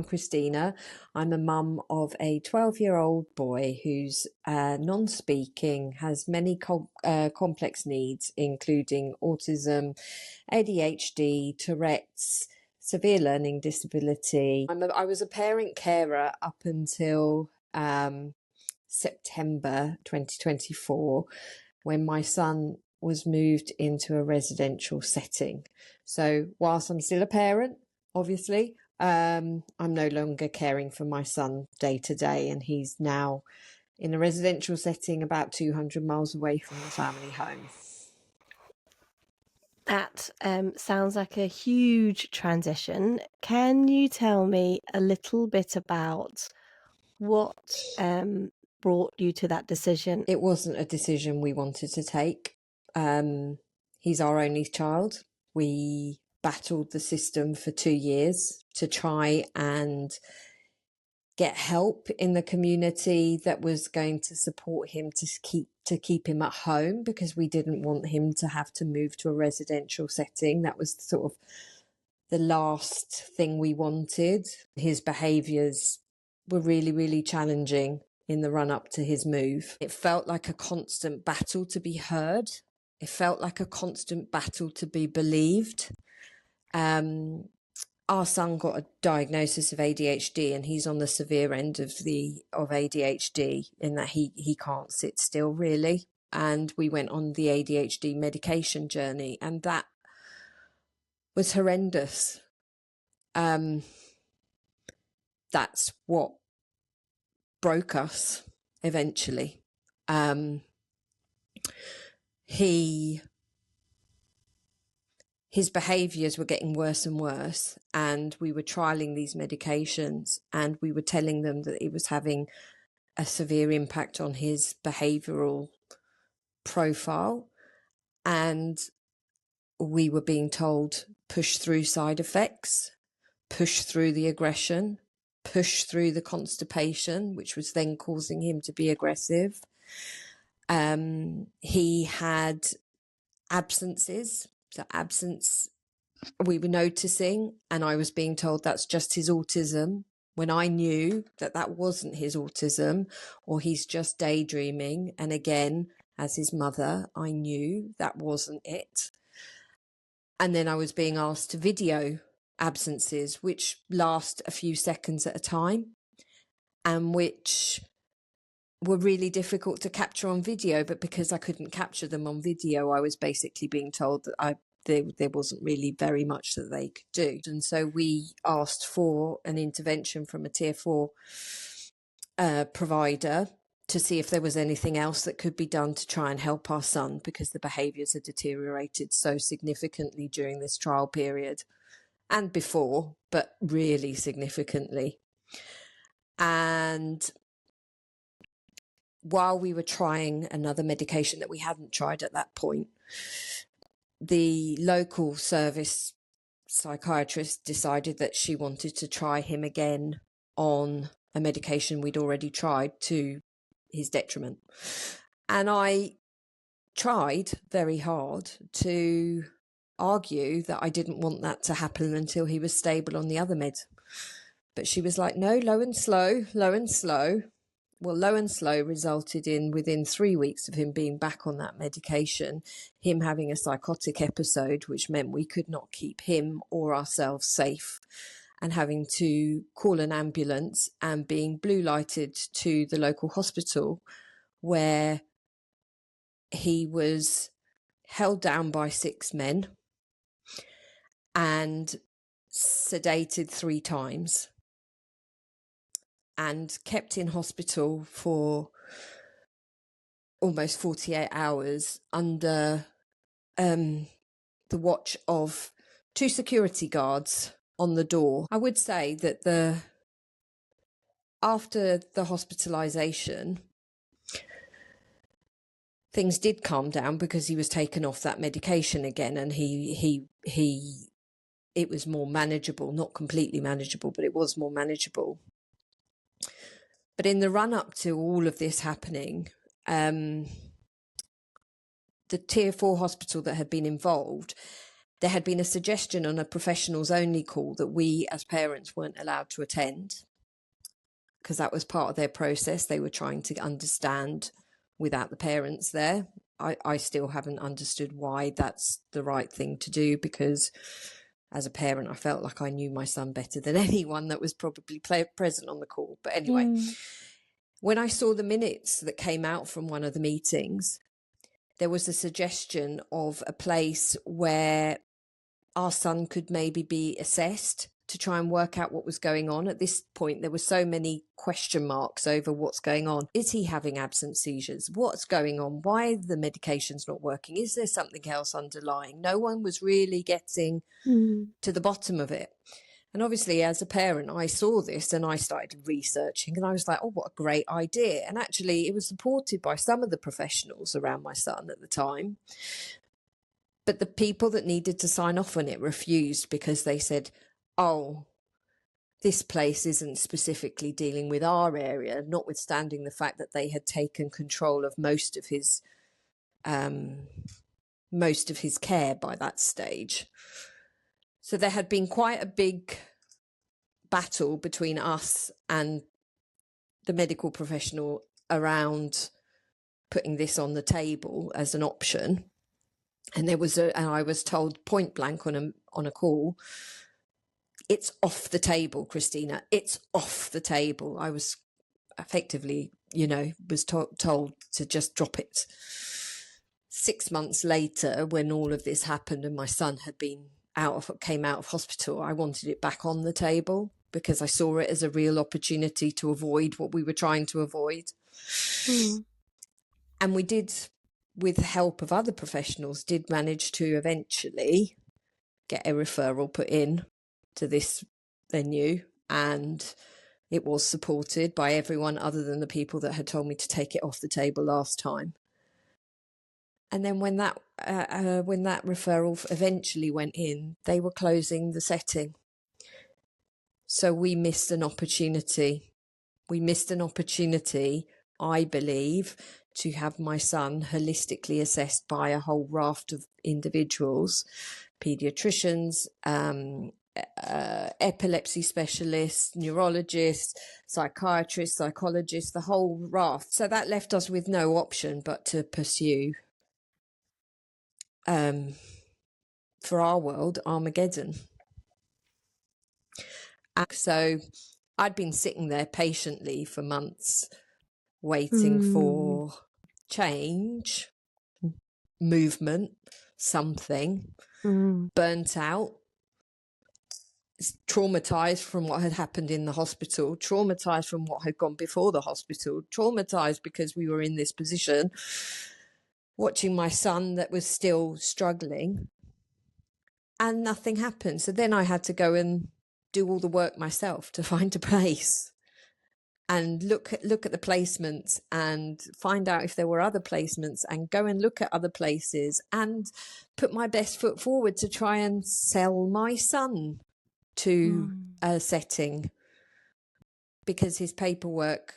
I'm Christina. I'm a mum of a 12-year-old boy who's non-speaking, has many complex needs, including autism, ADHD, Tourette's, severe learning disability. I was a parent carer up until September 2024, when my son was moved into a residential setting. So whilst I'm still a parent, obviously, I'm no longer caring for my son day to day, and he's now in a residential setting about 200 miles away from the family home. That sounds like a huge transition. Can you tell me a little bit about what brought you to that decision? It wasn't a decision we wanted to take. He's our only child. We battled the system for 2 years to try and get help in the community that was going to support him to keep him at home, because we didn't want him to have to move to a residential setting. That was sort of the last thing we wanted. His behaviours were really, really challenging in the run up to his move. It felt like a constant battle to be heard. It felt like a constant battle to be believed. Our son got a diagnosis of ADHD, and he's on the severe end of ADHD in that he can't sit still really. And we went on the ADHD medication journey, and that was horrendous. That's what broke us eventually. His behaviours were getting worse and worse, and we were trialling these medications, and we were telling them that it was having a severe impact on his behavioural profile, and we were being told, push through side effects, push through the aggression, push through the constipation, which was then causing him to be aggressive. He had absences. So absence we were noticing, and I was being told that's just his autism, when I knew that that wasn't his autism, or he's just daydreaming. And again, as his mother, I knew that wasn't it. And then I was being asked to video absences, which last a few seconds at a time, and which were really difficult to capture on video. But because I couldn't capture them on video, I was basically being told that there wasn't really very much that they could do. And so we asked for an intervention from a tier 4 provider to see if there was anything else that could be done to try and help our son, because the behaviours had deteriorated so significantly during this trial period and before, but really significantly. And while we were trying another medication that we hadn't tried at that point, the local service psychiatrist decided that she wanted to try him again on a medication we'd already tried, to his detriment. And I tried very hard to argue that I didn't want that to happen until he was stable on the other med. But she was like, no, low and slow, low and slow. Well, low and slow resulted in, within 3 weeks of him being back on that medication, him having a psychotic episode, which meant we could not keep him or ourselves safe, and having to call an ambulance and being blue lighted to the local hospital, where he was held down by 6 men and sedated 3 times and kept in hospital for almost 48 hours under the watch of 2 security guards on the door. I would say that after the hospitalisation, things did calm down, because he was taken off that medication again, and it was more manageable, not completely manageable, but it was more manageable. But in the run up to all of this happening, the tier 4 hospital that had been involved There had been a suggestion on a professionals only call that we as parents weren't allowed to attend, because that was part of their process. They were trying to understand without the parents there. I still haven't understood why that's the right thing to do, because as a parent, I felt like I knew my son better than anyone that was probably present on the call. But anyway, when I saw the minutes that came out from one of the meetings, there was a suggestion of a place where our son could maybe be assessed to try and work out what was going on. At this point, there were so many question marks over what's going on. Is he having absent seizures? What's going on? Why the medication's not working? Is there something else underlying? No one was really getting to the bottom of it. And obviously, as a parent, I saw this and I started researching, and I was like, oh, what a great idea. And actually, it was supported by some of the professionals around my son at the time. But the people that needed to sign off on it refused, because they said, oh, this place isn't specifically dealing with our area, notwithstanding the fact that they had taken control of most of his care by that stage. So there had been quite a big battle between us and the medical professional around putting this on the table as an option. And I was told point blank on a call, it's off the table, Christina. It's off the table. I was effectively, was told to just drop it. 6 months later, when all of this happened and my son had came out of hospital, I wanted it back on the table, because I saw it as a real opportunity to avoid what we were trying to avoid. And we did, with the help of other professionals, did manage to eventually get a referral put in to this venue, and it was supported by everyone other than the people that had told me to take it off the table last time. And then when that referral eventually went in, they were closing the setting. So we missed an opportunity. I believe, to have my son holistically assessed by a whole raft of individuals, paediatricians, epilepsy specialists, neurologists, psychiatrists, psychologists, the whole raft. So that left us with no option but to pursue, for our world, Armageddon. And so I'd been sitting there patiently for months, waiting for change, movement, something, burnt out, traumatized from what had happened in the hospital, traumatized from what had gone before the hospital, traumatized because we were in this position, watching my son that was still struggling, and nothing happened. So then I had to go and do all the work myself to find a place and look at the placements and find out if there were other placements, and go and look at other places and put my best foot forward to try and sell my son to a setting, because his paperwork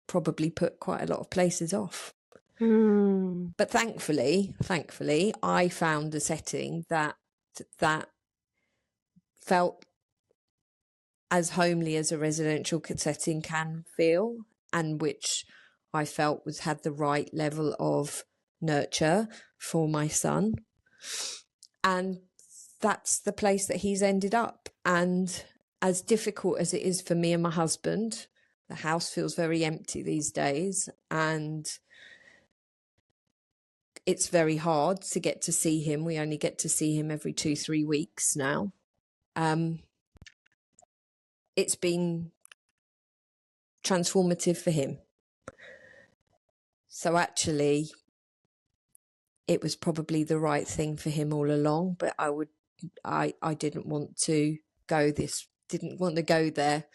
probably put quite a lot of places off. But thankfully, I found a setting that felt as homely as a residential setting can feel, and which I felt had the right level of nurture for my son. And that's the place that he's ended up. And as difficult as it is for me and my husband, the house feels very empty these days, and it's very hard to get to see him. We only get to see him every 2-3 weeks now. It's been transformative for him. So actually, it was probably the right thing for him all along, but I didn't want to go there.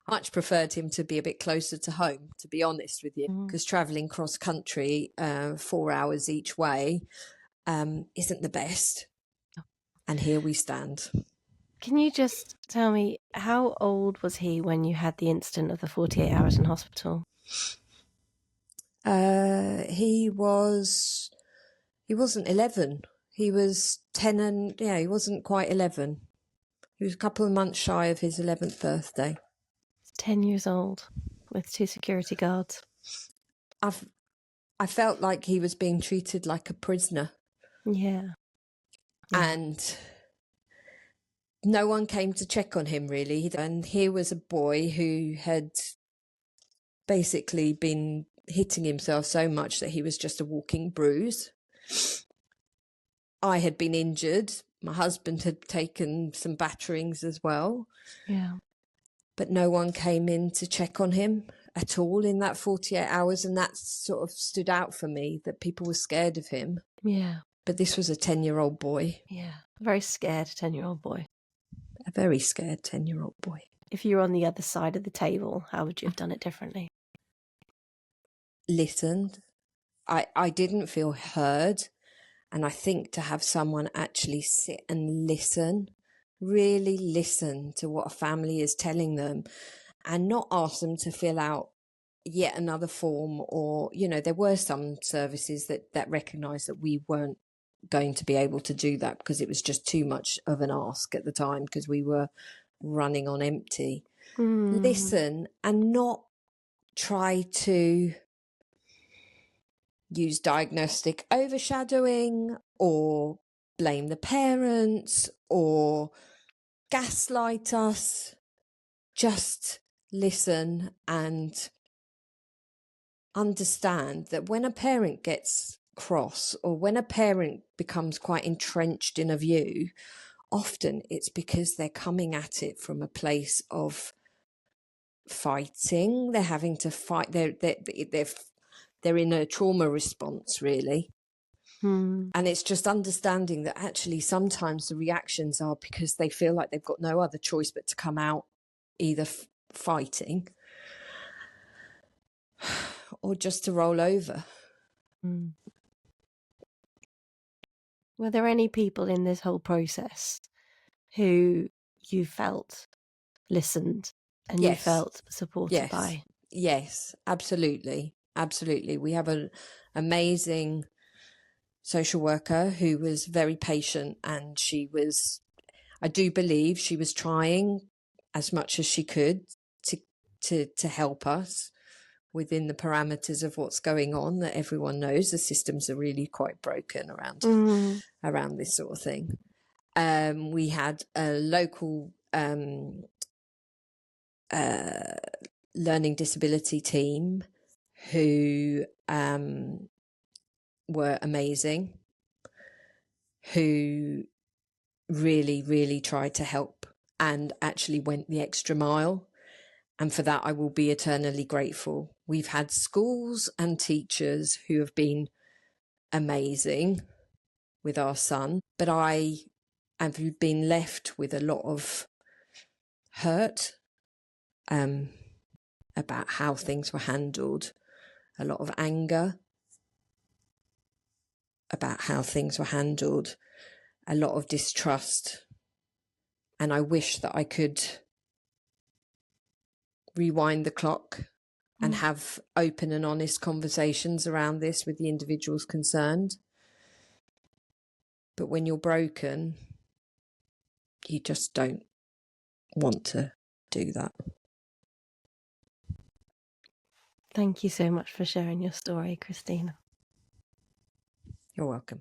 I much preferred him to be a bit closer to home, to be honest with you, because travelling cross country 4 hours each way isn't the best. And here we stand. Can you just tell me, how old was he when you had the incident of the 48 hours in hospital? He wasn't 11. He was 10 and, he wasn't quite 11. He was a couple of months shy of his 11th birthday. 10 years old with 2 security guards. I felt like he was being treated like a prisoner. Yeah. And no one came to check on him, really. And here was a boy who had basically been hitting himself so much that he was just a walking bruise. I had been injured. My husband had taken some batterings as well. Yeah. But no one came in to check on him at all in that 48 hours. And that sort of stood out for me, that people were scared of him. Yeah. But this was a 10-year-old boy. Yeah. A very scared 10-year-old boy. A very scared 10-year-old boy. If you were on the other side of the table, how would you have done it differently? Listened. I didn't feel heard. And I think to have someone actually sit and listen, really listen to what a family is telling them, and not ask them to fill out yet another form, or, there were some services that recognised that we weren't going to be able to do that because it was just too much of an ask at the time because we were running on empty. Listen and not try to use diagnostic overshadowing or blame the parents or gaslight us. Just listen and understand that when a parent gets cross or when a parent becomes quite entrenched in a view, often it's because they're coming at it from a place of fighting. They're having to fight. They're in a trauma response, really. And it's just understanding that actually sometimes the reactions are because they feel like they've got no other choice but to come out either fighting or just to roll over. Were there any people in this whole process who you felt listened and you felt supported by? Yes, absolutely. Absolutely. We have an amazing social worker who was very patient, and I do believe she was trying as much as she could to help us within the parameters of what's going on. That everyone knows the systems are really quite broken around this sort of thing. We had a local learning disability team who were amazing, who really, really tried to help and actually went the extra mile. And for that, I will be eternally grateful. We've had schools and teachers who have been amazing with our son, but I have been left with a lot of hurt about how things were handled, a lot of anger about how things were handled, a lot of distrust. And I wish that I could rewind the clock and have open and honest conversations around this with the individuals concerned. But when you're broken, you just don't want to do that. Thank you so much for sharing your story, Christina. You're welcome.